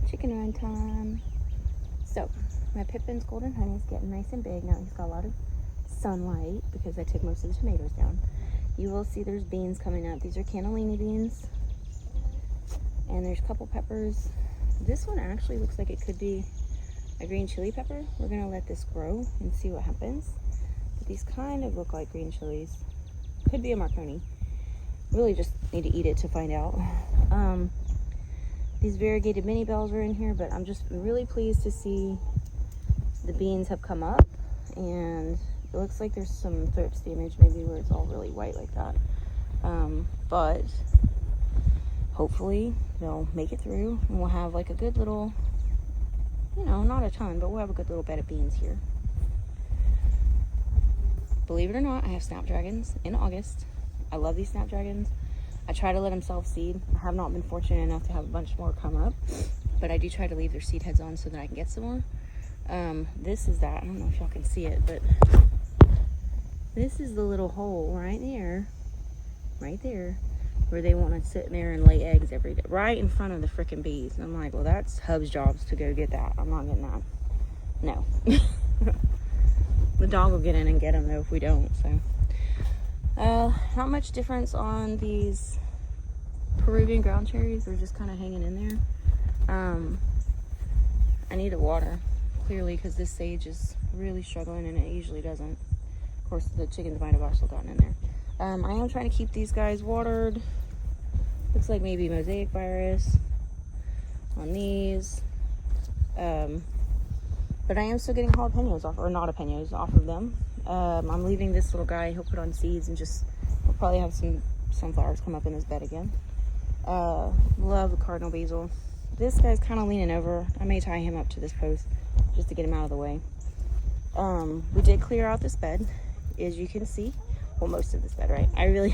chicken run time. So my Pippin's Golden Honey is getting nice and big now. He's got a lot of sunlight because I took most of the tomatoes down. You will see there's beans coming up. These are cannellini beans, and there's a couple peppers. This one actually looks like it could be a green chili pepper. We're gonna let this grow and see what happens. But these kind of look like green chilies. Could be a Marconi. Really just need to eat it to find out. These variegated mini bells are in here, but I'm just really pleased to see the beans have come up, and it looks like there's some thrips damage maybe where it's all really white like that. But hopefully they'll make it through and we'll have like a good little, you know, not a ton, but we'll have a good little bed of beans here. Believe it or not, I have snapdragons in August. I love these snapdragons. I try to let them self-seed. I have not been fortunate enough to have a bunch more come up, but I do try to leave their seed heads on so that I can get some more. This is that. I don't know if y'all can see it, but this is the little hole right there, where they want to sit there and lay eggs every day, right in front of the freaking bees. And I'm like, well, that's Hub's jobs to go get that. I'm not getting that. No. The dog will get in and get them though if we don't. So not much difference on these Peruvian ground cherries. They're just kind of hanging in there. I need to water clearly because this sage is really struggling and it usually doesn't. Of course, the chickens might have also gotten in there. I am trying to keep these guys watered. Looks like maybe mosaic virus on these. But I am still getting jalapenos off, or not jalapenos, off of them. I'm leaving this little guy. He'll put on seeds and we'll probably have some sunflowers come up in his bed again. Love the cardinal basil. This guy's kind of leaning over. I may tie him up to this post just to get him out of the way. We did clear out this bed, as you can see. Well, most of this bed, right? I really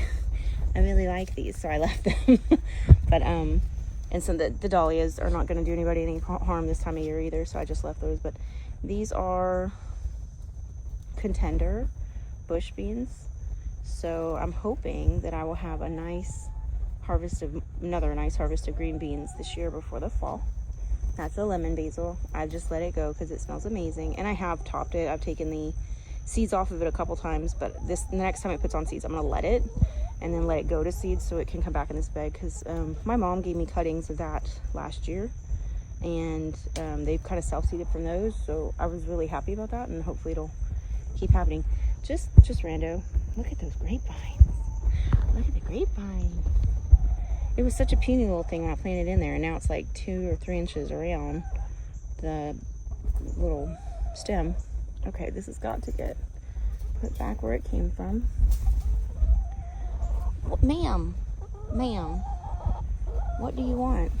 like these, so I left them. But and so the dahlias are not going to do anybody any harm this time of year either, so I just left those. But these are contender bush beans, so I'm hoping that I will have another nice harvest of green beans this year before the fall. That's a lemon basil. I just let it go because it smells amazing, and I have topped it. I've taken the seeds off of it a couple times, but the next time it puts on seeds, I'm gonna let it and then let it go to seeds so it can come back in this bed, because my mom gave me cuttings of that last year, and they've kind of self-seeded from those, so I was really happy about that, and hopefully it'll keep happening. Just rando, look at those grapevines. Look at the grapevine. It was such a puny little thing when I planted in there, and now it's like 2 or 3 inches around the little stem. Okay, this has got to get put back where it came from. Ma'am, what do you want?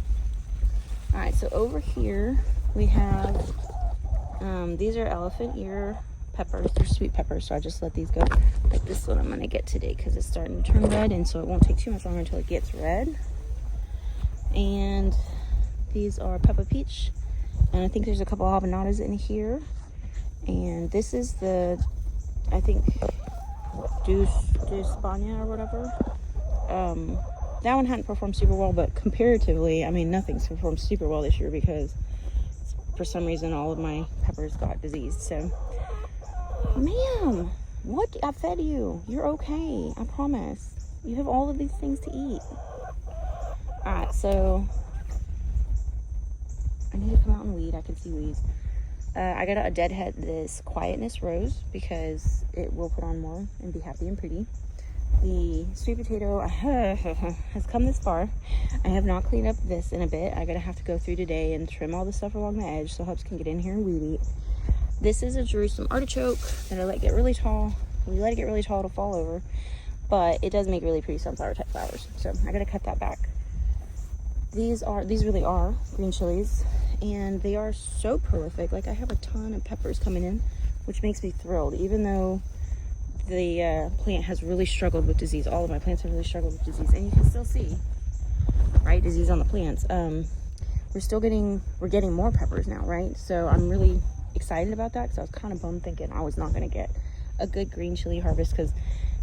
All right, so over here we have, these are elephant ear peppers. They're sweet peppers, so I just let these go. Like this one I'm gonna get today because it's starting to turn red, and so it won't take too much longer until it gets red. And these are peppa peach, and I think there's a couple of habanadas in here. And this is the, I think, Dulce de España or whatever. That one hadn't performed super well, but comparatively, I mean, nothing's performed super well this year because for some reason all of my peppers got diseased. So, ma'am, what? I fed you. You're okay. I promise. You have all of these things to eat. Alright, so I need to come out and weed. I can see weeds. I got a deadhead this quietness rose because it will put on more and be happy and pretty. The sweet potato has come this far. I have not cleaned up this in a bit. I gotta have to go through today and trim all the stuff along the edge so Hubs can get in here and weed eat. This is a Jerusalem artichoke that I let get really tall. When you let it get really tall, it'll fall over, but it does make really pretty sunflower type flowers, so I gotta cut that back. These really are green chilies, and they are so prolific. Like, I have a ton of peppers coming in, which makes me thrilled, even though the plant has really struggled with disease. All of my plants have really struggled with disease, and you can still see, right, disease on the plants. We're getting more peppers now, right? So I'm really excited about that, because I was kind of bummed thinking I was not going to get a good green chili harvest, because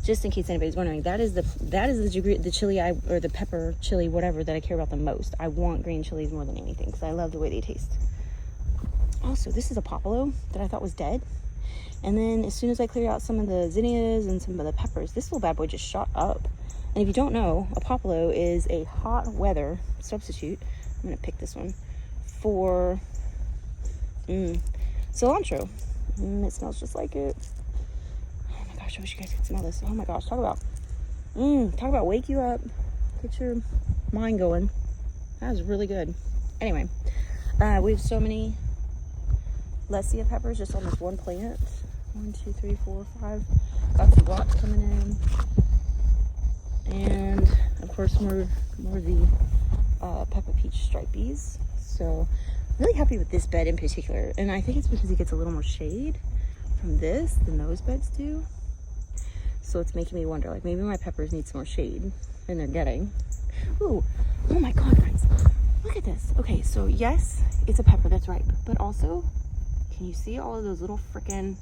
just in case anybody's wondering, that is the chili or the pepper chili, whatever, that I care about the most. I want green chilies more than anything because I love the way they taste. Also, this is a popolo that I thought was dead. And then as soon as I cleared out some of the zinnias and some of the peppers, this little bad boy just shot up. And if you don't know, a popolo is a hot weather substitute. I'm going to pick this one for cilantro. It smells just like it. Oh my gosh, I wish you guys could smell this. Oh my gosh, talk about wake you up, get your mind going. That was really good. Anyway, we have so many Lecia peppers just on this one plant. 1, 2, 3, 4, 5. Got some blocks coming in. And of course more of the pepper peach stripies. So I'm really happy with this bed in particular, and I think it's because he gets a little more shade from this than those beds do. So it's making me wonder, like, maybe my peppers need some more shade than they're getting. Ooh, oh my god, guys, look at this. Okay, so yes, it's a pepper that's ripe, but also, can you see all of those little freaking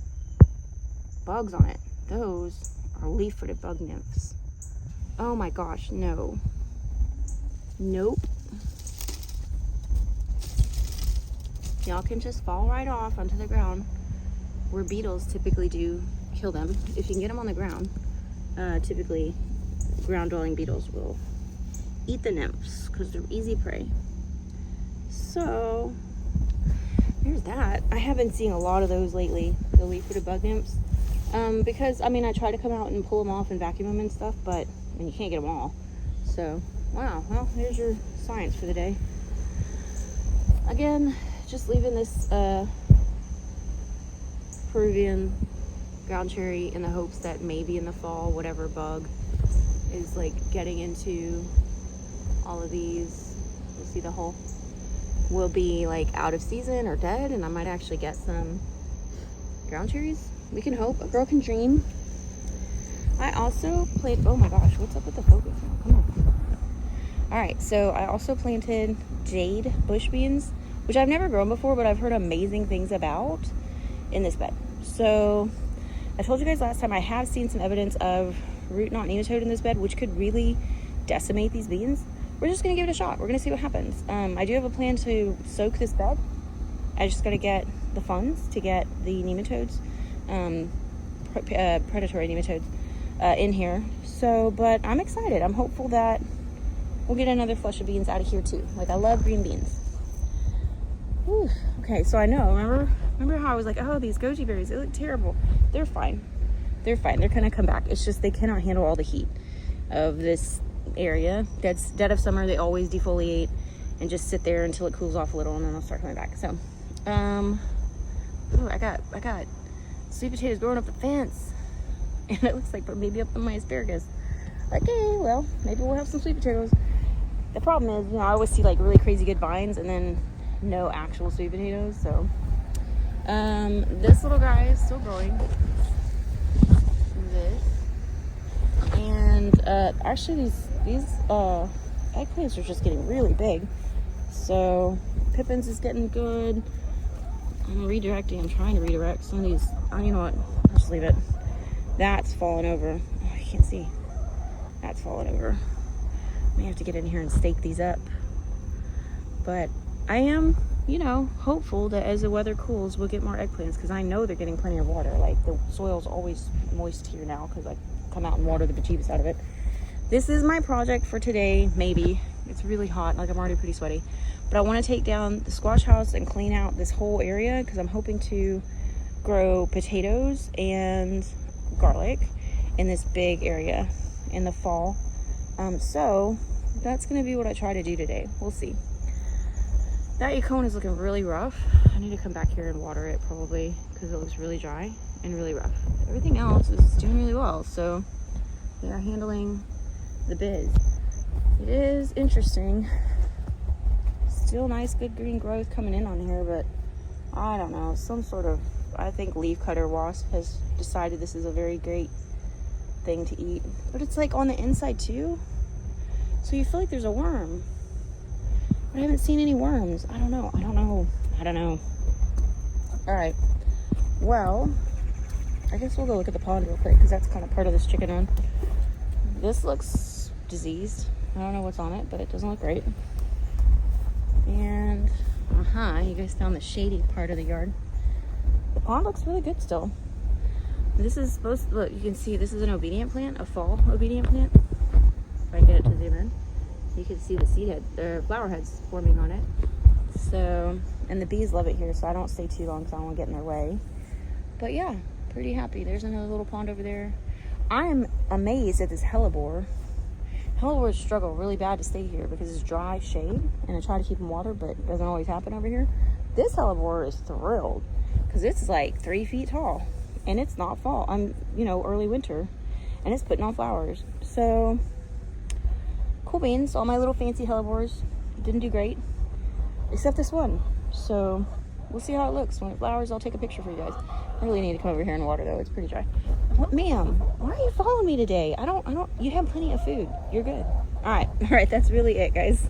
bugs on it? Those are leaf-footed bug nymphs. Oh my gosh, no. Nope. Y'all can just fall right off onto the ground where beetles typically do kill them. If you can get them on the ground, typically ground-dwelling beetles will eat the nymphs because they're easy prey. So there's that. I have been seeing a lot of those lately, the leaf-footed bug nymphs, because I mean I try to come out and pull them off and vacuum them and stuff, but you can't get them all. So wow, well, here's your science for the day. Again, just leaving this Peruvian ground cherry in the hopes that maybe in the fall, whatever bug is like getting into all of these, you see the hole, will be like out of season or dead, and I might actually get some ground cherries. We can hope. A girl can dream. I also planted, oh my gosh, what's up with the focus now? Come on. All right, so I also planted jade bush beans, which I've never grown before, but I've heard amazing things about in this bed. So I told you guys last time I have seen some evidence of root knot nematode in this bed, which could really decimate these beans. We're just gonna give it a shot. We're gonna see what happens. I do have a plan to soak this bed. I just gotta get the funds to get the nematodes, predatory nematodes, in here. So, but I'm excited. I'm hopeful that we'll get another flush of beans out of here too. Like, I love green beans. Whew. Okay, so I know, remember how I was like, oh, these goji berries, they look terrible. They're fine. They're fine. They're gonna come back. It's just they cannot handle all the heat of this area. Dead of summer, they always defoliate and just sit there until it cools off a little, and then they'll start coming back. So, ooh, I got sweet potatoes growing up the fence. And it looks like maybe up on my asparagus. Okay, well, maybe we'll have some sweet potatoes. The problem is, you know, I always see like really crazy good vines and then no actual sweet potatoes. So this little guy is still growing. This. And actually these eggplants are just getting really big. So Pippins is getting good. I'm trying to redirect some of these. Oh, you know what? I'll just leave it. That's falling over. Oh, you can't see. That's falling over. I may have to get in here and stake these up. But I am, you know, hopeful that as the weather cools, we'll get more eggplants, because I know they're getting plenty of water. Like, the soil's always moist here now because I come out and water the bejeebus out of it. This is my project for today, maybe. It's really hot. Like, I'm already pretty sweaty. But I want to take down the squash house and clean out this whole area, because I'm hoping to grow potatoes and garlic in this big area in the fall. So that's gonna be what I try to do today. We'll see. That Yacon is looking really rough. I need to come back here and water it probably, because it looks really dry and really rough. Everything else is doing really well, so they are handling the biz. It is interesting. Still nice good green growth coming in on here, but I don't know, some sort of, I think leaf cutter wasp has decided this is a very great thing to eat. But it's like on the inside too, so you feel like there's a worm, but I haven't seen any worms. I don't know. All right, well, I guess we'll go look at the pond real quick because that's kind of part of this chicken run. This looks diseased. I don't know what's on it, but it doesn't look great. And, you guys found the shady part of the yard. The pond looks really good still. This is supposed to, look, you can see this is an obedient plant, a fall obedient plant. If I can get it to zoom in, you can see the seed head, or flower heads forming on it. So, and the bees love it here, so I don't stay too long because I don't want to get in their way. But yeah, pretty happy. There's another little pond over there. I am amazed at this hellebore. Hellebores struggle really bad to stay here because it's dry shade, and I try to keep them water, but it doesn't always happen over here. This hellebore is thrilled because it's like 3 feet tall, and it's not fall. I'm, early winter, and it's putting on flowers. So, cool beans. All my little fancy hellebores didn't do great, except this one. So, we'll see how it looks. When it flowers, I'll take a picture for you guys. I really need to come over here and water though. It's pretty dry. What, ma'am? Why are you following me today? I don't, you have plenty of food. You're good. All right. That's really it, guys.